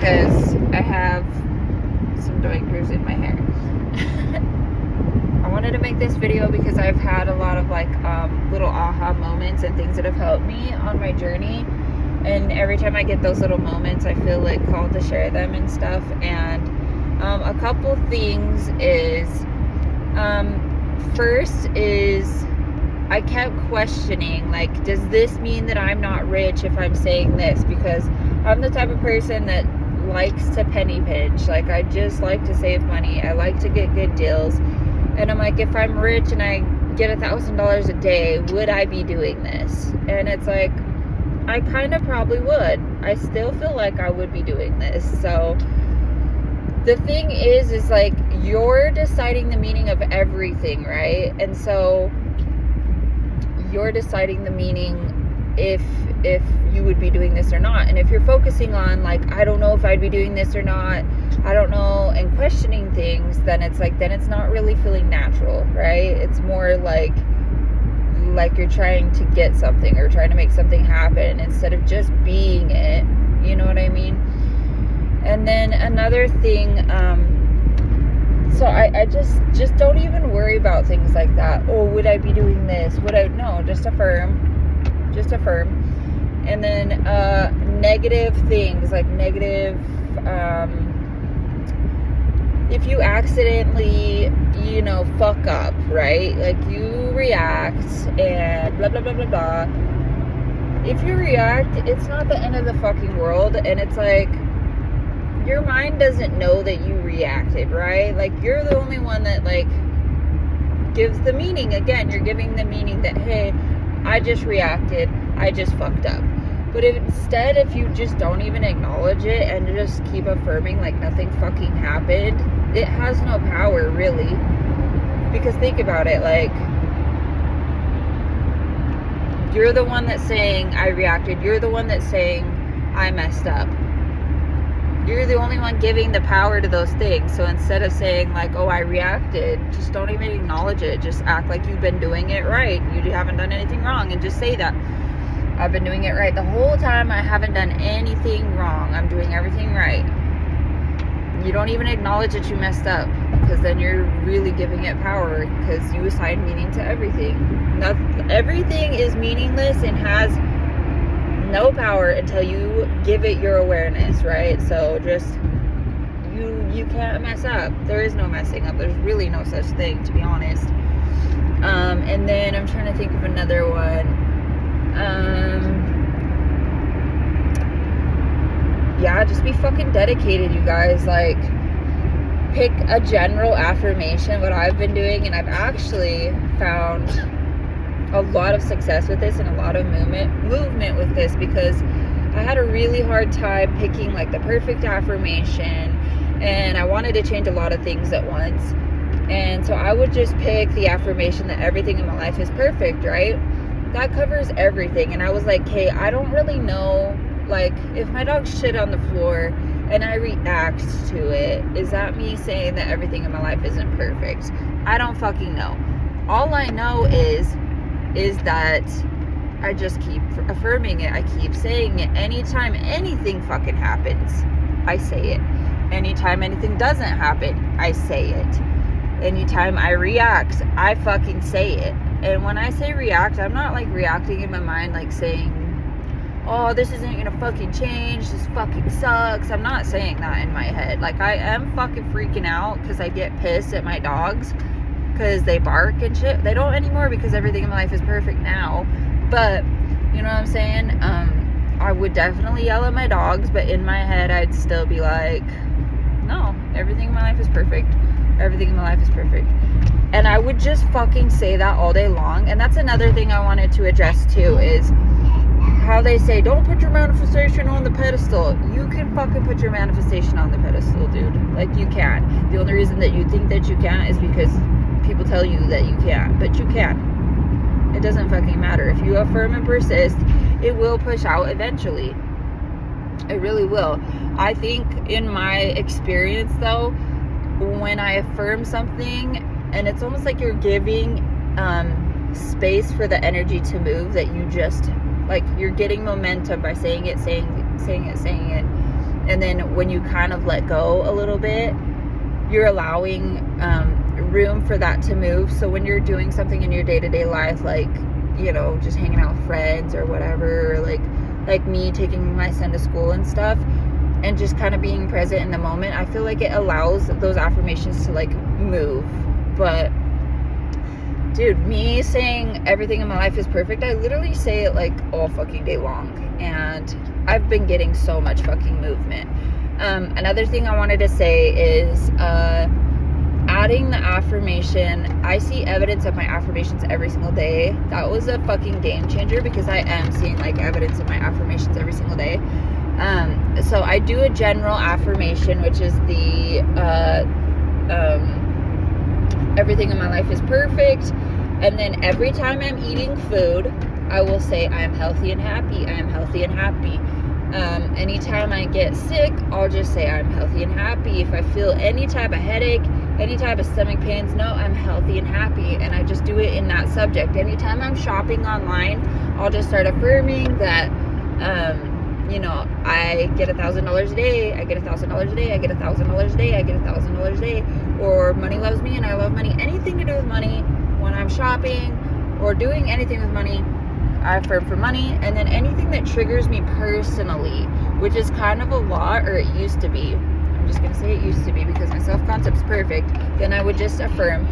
because I have some doinkers in my hair. I wanted to make this video because I've had a lot of like little aha moments and things that have helped me on my journey. And every time I get those little moments, I feel like called to share them and stuff. And a couple things is, first is I kept questioning, like, does this mean that I'm not rich if I'm saying this? Because I'm the type of person that likes to penny pinch. Like, I just like to save money. I like to get good deals. And I'm like, if I'm rich and I get $1,000 a day, would I be doing this? And it's like, I kind of probably would. I still feel like I would be doing this. So the thing is like, you're deciding the meaning of everything, right? And so you're deciding the meaning if you would be doing this or not. And if you're focusing on like, I don't know if I'd be doing this or not, I don't know, and questioning things, then it's like, then it's not really feeling natural, right? It's more like you're trying to get something or trying to make something happen instead of just being it. You know what I mean? And then another thing, so I just don't even worry about things like that. Oh, would I be doing this? No, just affirm. And then negative things, like negative, if you accidentally, fuck up, right? Like you react and blah, blah, blah, blah, blah. If you react, it's not the end of the fucking world. And it's like, your mind doesn't know that you reacted, right? Like, you're the only one that, like, gives the meaning. Again, you're giving the meaning that, hey, I just reacted. I just fucked up. But if you just don't even acknowledge it and just keep affirming like nothing fucking happened, it has no power, really. Because think about it, like, you're the one that's saying, I reacted. You're the one that's saying, I messed up. You're the only one giving the power to those things. So instead of saying like, oh, I reacted, just don't even acknowledge it. Just act like you've been doing it right. You haven't done anything wrong, and just say that. I've been doing it right the whole time. I haven't done anything wrong. I'm doing everything right. You don't even acknowledge that you messed up, because then you're really giving it power, because you assign meaning to everything. Everything is meaningless and has no power until you give it your awareness, right? So just, you can't mess up. There is no messing up. There's really no such thing, to be honest. And then I'm trying to think of another one. Yeah, just be fucking dedicated, you guys. Like, pick a general affirmation. What I've been doing, and I've actually found a lot of success with this and a lot of movement with this, because I had a really hard time picking like the perfect affirmation, and I wanted to change a lot of things at once. And so I would just pick the affirmation that everything in my life is perfect, right? That covers everything. And I was like, hey, I don't really know, like, if my dog shit on the floor and I react to it, is that me saying that everything in my life isn't perfect? I don't fucking know. All I know is that I just keep affirming it. I keep saying it. Anytime anything fucking happens, I say it. Anytime anything doesn't happen, I say it. Anytime I react, I fucking say it. And when I say react, I'm not like reacting in my mind like saying, oh, this isn't gonna fucking change, this fucking sucks. I'm not saying that in my head. Like, I am fucking freaking out because I get pissed at my dogs because they bark and shit. They don't anymore because everything in my life is perfect now. But, you know what I'm saying? I would definitely yell at my dogs, but in my head, I'd still be like, no, everything in my life is perfect. Everything in my life is perfect. And I would just fucking say that all day long. And that's another thing I wanted to address too, is how they say, don't put your manifestation on the pedestal. You can fucking put your manifestation on the pedestal, dude. Like, you can. The only reason that you think that you can't is because people tell you that you can't. But you can. It doesn't fucking matter. If you affirm and persist, it will push out eventually. It really will. I think in my experience though, when I affirm something, and it's almost like you're giving space for the energy to move, that you just, like, you're getting momentum by saying it. And then when you kind of let go a little bit, you're allowing room for that to move. So when you're doing something in your day-to-day life, like, you know, just hanging out with friends or whatever, or like me taking my son to school and stuff, and just kind of being present in the moment, I feel like it allows those affirmations to like move. But dude, me saying everything in my life is perfect, I literally say it like all fucking day long, and I've been getting so much fucking movement. Another thing I wanted to say is adding the affirmation. I see evidence of my affirmations every single day. That was a fucking game changer, because I am seeing like evidence of my affirmations every single day. So I do a general affirmation, which is the everything in my life is perfect. And then every time I'm eating food, I will say I am healthy and happy. I am healthy and happy. Anytime I get sick, I'll just say I'm healthy and happy. If I feel any type of headache, any type of stomach pains, no, I'm healthy and happy. And I just do it in that subject. Anytime I'm shopping online, I'll just start affirming that, you know, I get $1,000 a day, I get $1,000 a day, I get $1,000 a day, I get $1,000 a day, or money loves me and I love money. Anything to do with money, when I'm shopping or doing anything with money, I affirm for money. And then anything that triggers me personally, which is kind of a lot, or it used to be, I'm just gonna say it used to be, because my self-concept's perfect, then I would just affirm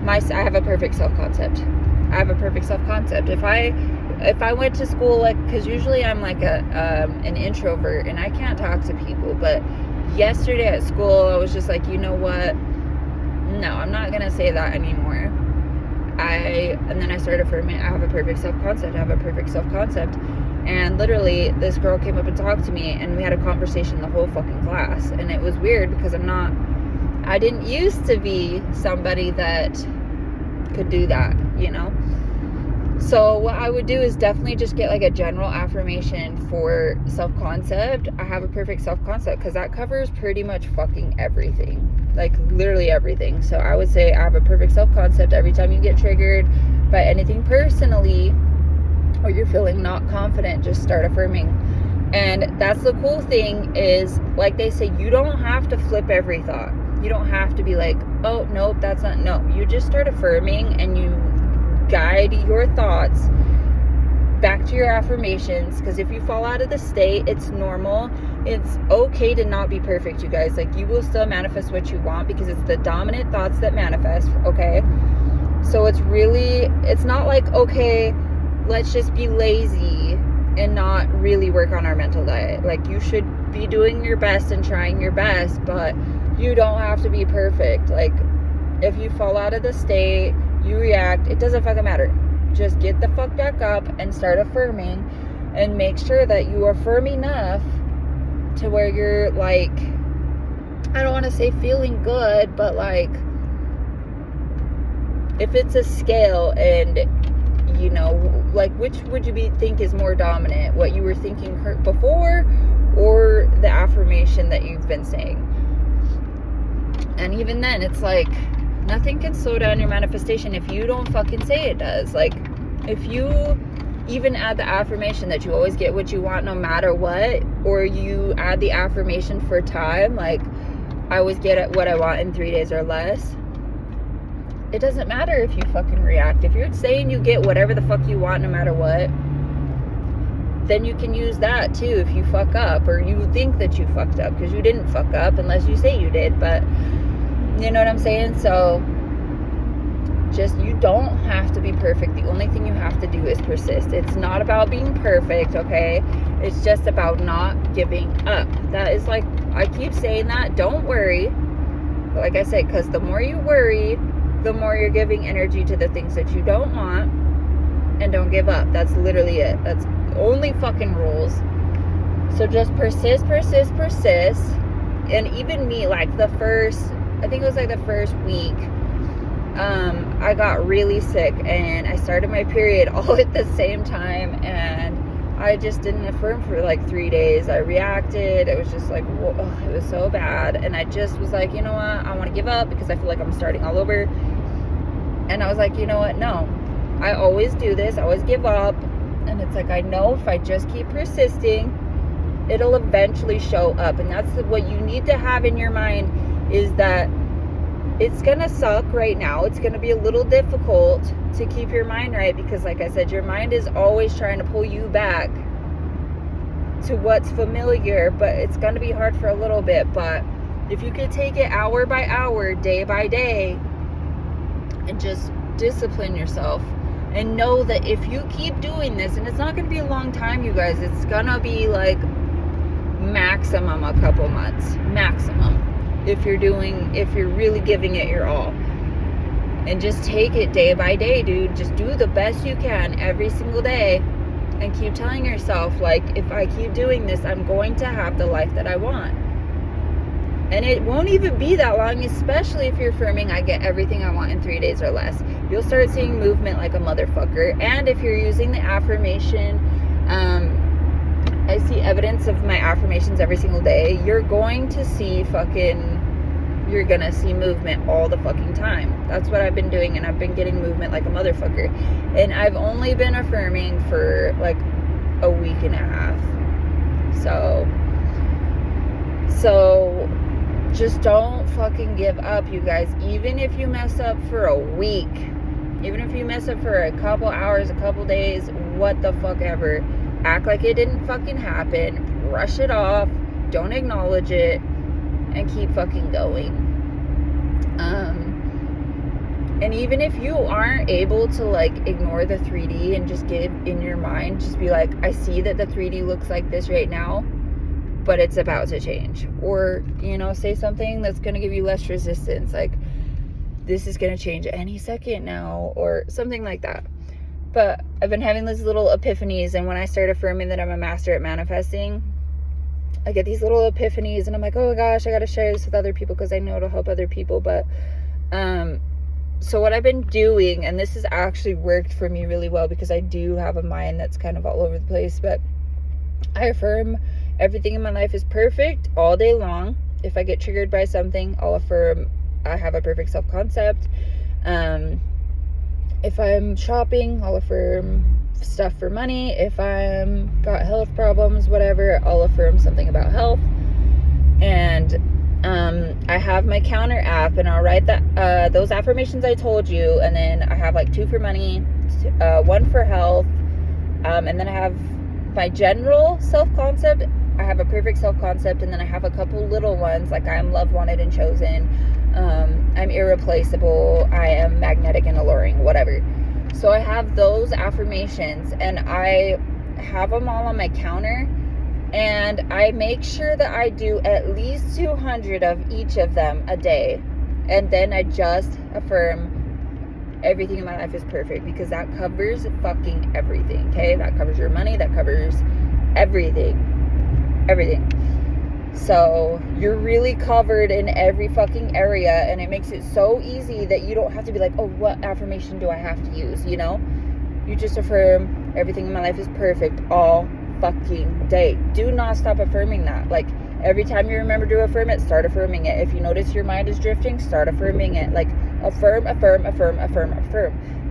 I have a perfect self-concept. I have a perfect self-concept. If I went to school, like, because usually I'm like an introvert and I can't talk to people, but yesterday at school I was just like, you know what, no, I'm not gonna say that anymore. And then I started affirming, I have a perfect self-concept, I have a perfect self-concept. And literally this girl came up and talked to me, and we had a conversation the whole fucking class. And it was weird, because I didn't used to be somebody that could do that, you know. So what I would do is definitely just get like a general affirmation for self-concept. I have a perfect self-concept, because that covers pretty much fucking everything, like literally everything. So I would say I have a perfect self-concept. Every time you get triggered by anything personally, or you're feeling not confident, just start affirming. And that's the cool thing, is like they say, you don't have to flip every thought. You don't have to be like, oh nope, that's not, no, you just start affirming, and you guide your thoughts back to your affirmations. Because if you fall out of the state, it's normal. It's okay to not be perfect, you guys. Like, you will still manifest what you want, because it's the dominant thoughts that manifest, okay? So it's not like, okay, let's just be lazy and not really work on our mental diet. Like, you should be doing your best and trying your best, but you don't have to be perfect. Like, if you fall out of the state, you react, it doesn't fucking matter. Just get the fuck back up and start affirming, and make sure that you affirm enough to where you're like, I don't want to say feeling good, but like, if it's a scale, and you know, like, which would you think is more dominant, what you were thinking before, or the affirmation that you've been saying? And even then, it's like, nothing can slow down your manifestation if you don't fucking say it does. Like, if you even add the affirmation that you always get what you want no matter what, or you add the affirmation for time, like, I always get what I want in 3 days or less, it doesn't matter if you fucking react. If you're saying you get whatever the fuck you want no matter what, then you can use that too if you fuck up, or you think that you fucked up, because you didn't fuck up unless you say you did. But you know what I'm saying? So just, you don't have to be perfect. The only thing you have to do is persist. It's not about being perfect, okay? It's just about not giving up. That is, like, I keep saying that, don't worry. But like I said, because the more you worry, the more you're giving energy to the things that you don't want. And don't give up. That's literally it. That's only fucking rules. So just persist. And even me, like, I think it was like the first week, I got really sick, and I started my period all at the same time, and I just didn't affirm for like 3 days. I reacted. It was just like, whoa, it was so bad. And I just was like, you know what? I want to give up, because I feel like I'm starting all over. And I was like, you know what? No, I always do this. I always give up. And it's like, I know if I just keep persisting, it'll eventually show up. And that's what you need to have in your mind, is that it's gonna suck right now. It's gonna be a little difficult to keep your mind right, because like I said, your mind is always trying to pull you back to what's familiar, but it's gonna be hard for a little bit. But if you could take it hour by hour, day by day, and just discipline yourself, and know that if you keep doing this, and it's not gonna be a long time, you guys, it's gonna be like maximum a couple months, maximum, if you're really giving it your all. And just take it day by day, dude. Just do the best you can every single day, and keep telling yourself, like, if I keep doing this, I'm going to have the life that I want. And it won't even be that long, especially if you're affirming, I get everything I want in 3 days or less. You'll start seeing movement like a motherfucker. And if you're using the affirmation, I see evidence of my affirmations every single day. You're going to see movement all the fucking time. That's what I've been doing, and I've been getting movement like a motherfucker. And I've only been affirming for like a week and a half. So just don't fucking give up, you guys. Even if you mess up for a week, even if you mess up for a couple hours, a couple days, what the fuck ever, act like it didn't fucking happen, brush it off, don't acknowledge it, and keep fucking going. And even if you aren't able to like ignore the 3D and just get in your mind, just be like, I see that the 3D looks like this right now, but it's about to change. Or, you know, say something that's going to give you less resistance, like, this is going to change any second now, or something like that. But I've been having these little epiphanies, and when I start affirming that I'm a master at manifesting, I get these little epiphanies, and I'm like, oh my gosh, I got to share this with other people because I know it'll help other people. But so what I've been doing, and this has actually worked for me really well, because I do have a mind that's kind of all over the place, but I affirm everything in my life is perfect all day long. If I get triggered by something, I'll affirm I have a perfect self-concept. If I'm shopping, I'll affirm stuff for money. If I'm got health problems, whatever, I'll affirm something about health. And I have my counter app, and I'll write that those affirmations I told you, and then I have like 2 for money, 1 for health, and then I have my general self-concept. I have a perfect self-concept, and then I have a couple little ones, like I am loved, wanted, and chosen. I'm irreplaceable. I am magnetic and alluring, whatever. So I have those affirmations, and I have them all on my counter, and I make sure that I do at least 200 of each of them a day. And then I just affirm everything in my life is perfect, because that covers fucking everything, okay? That covers your money, that covers everything. So you're really covered in every fucking area, and it makes it so easy that you don't have to be like, oh, what affirmation do I have to use, you know? You just affirm everything in my life is perfect all fucking day. Do not stop affirming that. Like, every time you remember to affirm it, start affirming it. If you notice your mind is drifting, start affirming it. Like, affirm.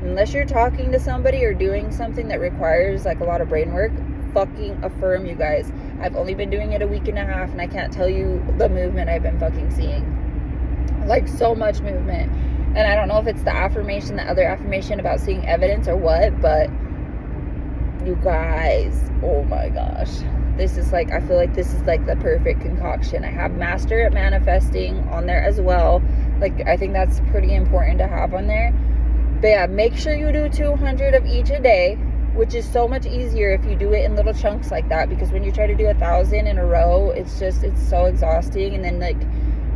Unless you're talking to somebody or doing something that requires like a lot of brain work, fucking affirm, you guys. I've only been doing it a week and a half, and I can't tell you the movement I've been fucking seeing. Like, so much movement. And I don't know if it's the affirmation, the other affirmation about seeing evidence or what, but you guys, oh my gosh, this is like, I feel like this is like the perfect concoction. I have master at manifesting on there as well. Like, I think that's pretty important to have on there. But yeah, make sure you do 200 of each a day, which is so much easier if you do it in little chunks like that, because when you try to do 1,000 in a row, it's so exhausting, and then like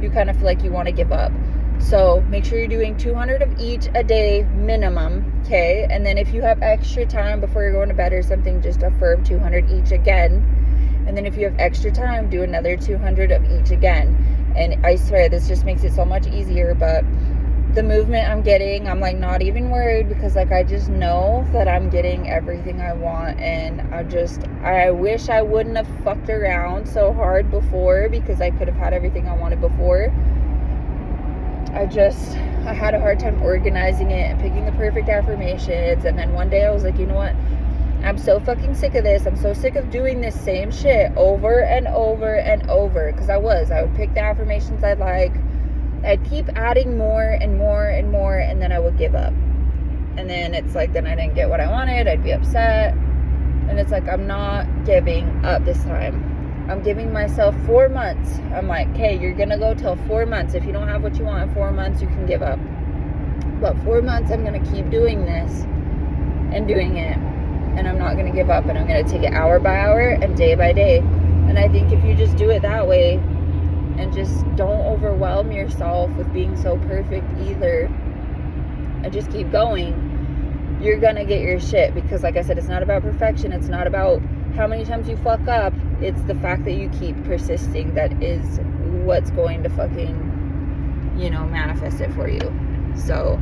you kind of feel like you want to give up. So make sure you're doing 200 of each a day minimum, okay? And then if you have extra time before you're going to bed or something, just affirm 200 each again. And then if you have extra time, do another 200 of each again. And I swear, this just makes it so much easier. But the movement I'm getting, I'm like not even worried, because like I just know that I'm getting everything I want. And I wish I wouldn't have fucked around so hard before, because I could have had everything I wanted before. I had a hard time organizing it and picking the perfect affirmations. And then one day I was like, you know what? I'm so fucking sick of this. I'm so sick of doing this same shit over and over and over. Because I would pick the affirmations I'd like. I'd keep adding more and more and more, and then I would give up. And then it's like, then I didn't get what I wanted. I'd be upset. And it's like, I'm not giving up this time. I'm giving myself 4 months. I'm like, okay, you're going to go till 4 months. If you don't have what you want in 4 months, you can give up. But 4 months, I'm going to keep doing this and doing it. And I'm not going to give up. And I'm going to take it hour by hour and day by day. And I think if you just do it that way and just don't overwhelm yourself with being so perfect either, and just keep going, you're going to get your shit. Because like I said, it's not about perfection. It's not about how many times you fuck up. It's the fact that you keep persisting that is what's going to fucking, manifest it for you. So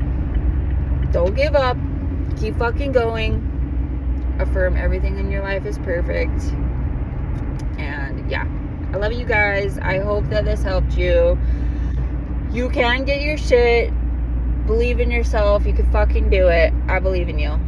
don't give up. Keep fucking going. Affirm everything in your life is perfect. And yeah, I love you guys. I hope that this helped you. You can get your shit. Believe in yourself. You can fucking do it. I believe in you.